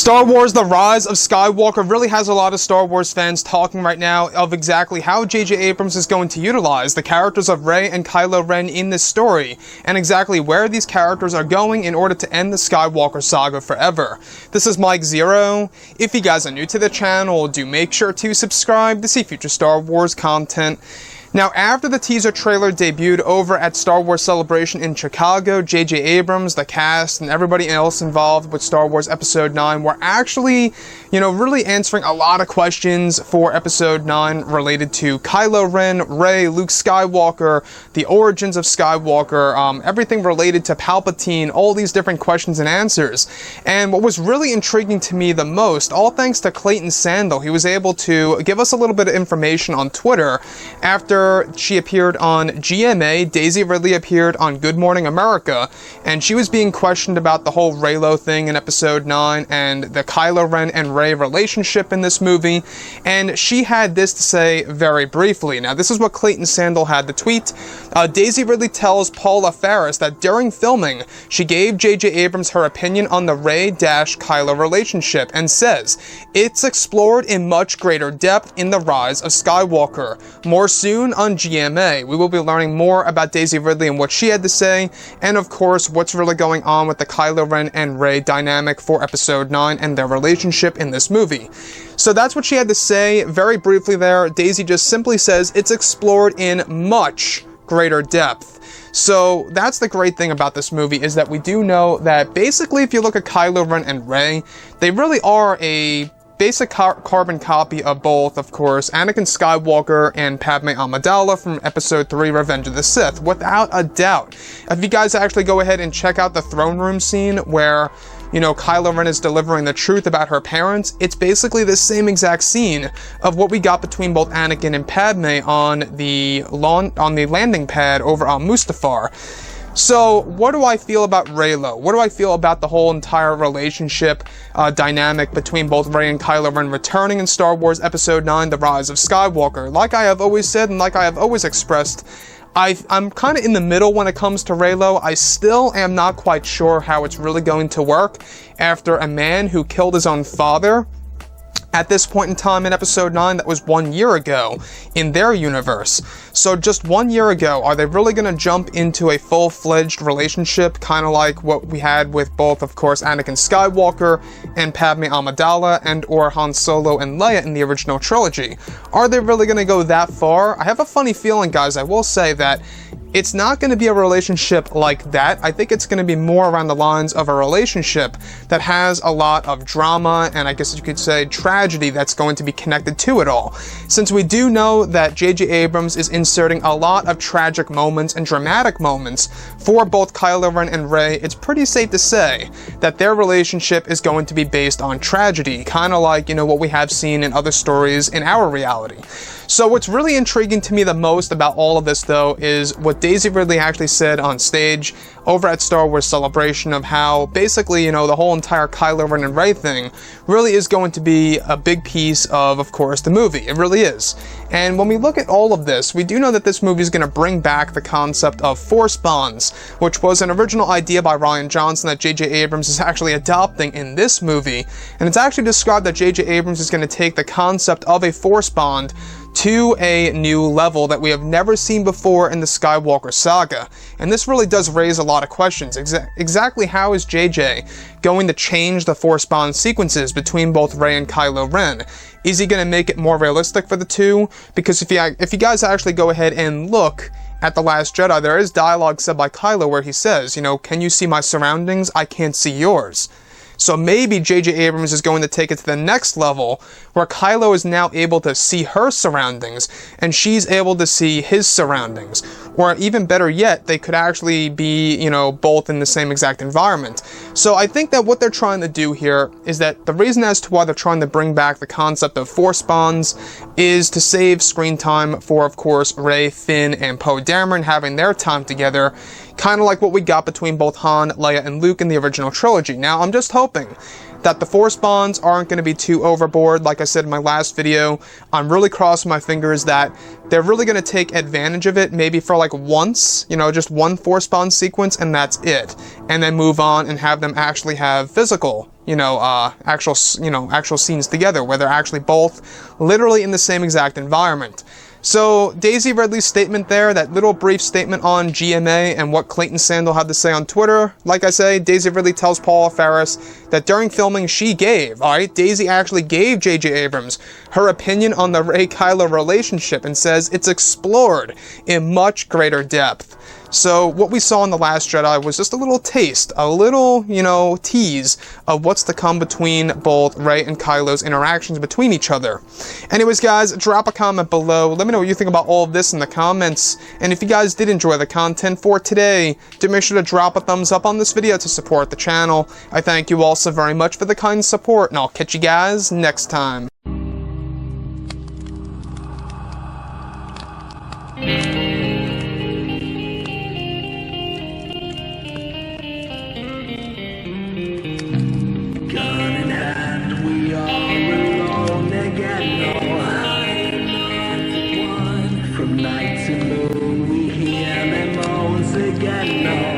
Star Wars The Rise of Skywalker really has a lot of Star Wars fans talking right now of exactly how J.J. Abrams is going to utilize the characters of Rey and Kylo Ren in this story, and exactly where these characters are going in order to end the Skywalker saga forever. This is Mike Zero. If you guys are new to the channel, do make sure to subscribe to see future Star Wars content. Now, after the teaser trailer debuted over at Star Wars Celebration in Chicago, J.J. Abrams, the cast, and everybody else involved with Star Wars Episode 9 were actually, really answering a lot of questions for Episode 9 related to Kylo Ren, Rey, Luke Skywalker, the origins of Skywalker, everything related to Palpatine, all these different questions and answers. And what was really intriguing to me the most, all thanks to Clayton Sandel, he was able to give us a little bit of information on Twitter after she appeared on GMA. Daisy Ridley appeared on Good Morning America, and she was being questioned about the whole REYLO thing in Episode 9 and the Kylo Ren and Rey relationship in this movie, and she had this to say very briefly. Now, this is what Clayton Sandel had to tweet. Daisy Ridley tells Paula Faris that during filming, she gave J.J. Abrams her opinion on the Rey-Kylo relationship and says, "It's explored in much greater depth in The Rise of Skywalker. More soon on GMA. We will be learning more about Daisy Ridley and what she had to say, and of course, what's really going on with the Kylo Ren and Rey dynamic for Episode 9 and their relationship in this movie." So that's what she had to say. Very briefly there, Daisy just simply says, it's explored in much greater depth. So that's the great thing about this movie, is that we do know that basically if you look at Kylo Ren and Rey, they really are a basic carbon copy of both, of course, Anakin Skywalker and Padme Amidala from Episode 3, Revenge of the Sith, without a doubt. If you guys actually go ahead and check out the throne room scene where, Kylo Ren is delivering the truth about her parents, it's basically the same exact scene of what we got between both Anakin and Padme on the landing pad over on Mustafar. So, what do I feel about REYLO? What do I feel about the whole entire relationship dynamic between both Rey and Kylo Ren returning in Star Wars Episode 9, The Rise of Skywalker? Like I have always said, and like I have always expressed, I'm kind of in the middle when it comes to REYLO. I still am not quite sure how it's really going to work after a man who killed his own father at this point in time in Episode 9, that was 1 year ago in their universe. So just 1 year ago, are they really going to jump into a full-fledged relationship, kind of like what we had with both, of course, Anakin Skywalker and Padme Amidala and or Han Solo and Leia in the original trilogy? Are they really going to go that far? I have a funny feeling, guys. I will say that it's not going to be a relationship like that. I think it's going to be more around the lines of a relationship that has a lot of drama and I guess you could say tragedy that's going to be connected to it all. Since we do know that J.J. Abrams is inserting a lot of tragic moments and dramatic moments for both Kylo Ren and Rey, it's pretty safe to say that their relationship is going to be based on tragedy, kind of like, what we have seen in other stories in our reality. So what's really intriguing to me the most about all of this, though, is what Daisy Ridley actually said on stage over at Star Wars Celebration of how basically, the whole entire Kylo Ren and Rey thing really is going to be a big piece of course, the movie. It really is. And when we look at all of this, we do know that this movie is going to bring back the concept of Force bonds, which was an original idea by Rian Johnson that J.J. Abrams is actually adopting in this movie. And it's actually described that J.J. Abrams is going to take the concept of a Force bond to a new level that we have never seen before in the Skywalker saga. And this really does raise a lot of questions. Exactly how is JJ going to change the Force bond sequences between both Rey and Kylo Ren? Is he going to make it more realistic for the two? Because if you guys actually go ahead and look at The Last Jedi, there is dialogue said by Kylo where he says, "Can you see my surroundings? I can't see yours." So maybe J.J. Abrams is going to take it to the next level, where Kylo is now able to see her surroundings, and she's able to see his surroundings. Or even better yet, they could actually be, both in the same exact environment. So I think that what they're trying to do here is that the reason as to why they're trying to bring back the concept of Force bonds is to save screen time for, of course, Rey, Finn, and Poe Dameron having their time together, kind of like what we got between both Han, Leia, and Luke in the original trilogy. Now, I'm just hoping that the Force bonds aren't going to be too overboard. Like I said in my last video, I'm really crossing my fingers that they're really going to take advantage of it, maybe for like once, just one Force bond sequence, and that's it. And then move on and have them actually have physical, actual scenes together, where they're actually both literally in the same exact environment. So, Daisy Ridley's statement there, that little brief statement on GMA and what Clayton Sandel had to say on Twitter, like I say, Daisy Ridley tells Paula Ferris that during filming Daisy actually gave J.J. Abrams her opinion on the Rey-Kylo relationship and says it's explored in much greater depth. So what we saw in The Last Jedi was just a little taste, a little, tease of what's to come between both Rey and Kylo's interactions between each other. Anyways, guys, drop a comment below. Let me know what you think about all of this in the comments. And if you guys did enjoy the content for today, do make sure to drop a thumbs up on this video to support the channel. I thank you all so very much for the kind support, and I'll catch you guys next time. From night to moon, we hear them moans again.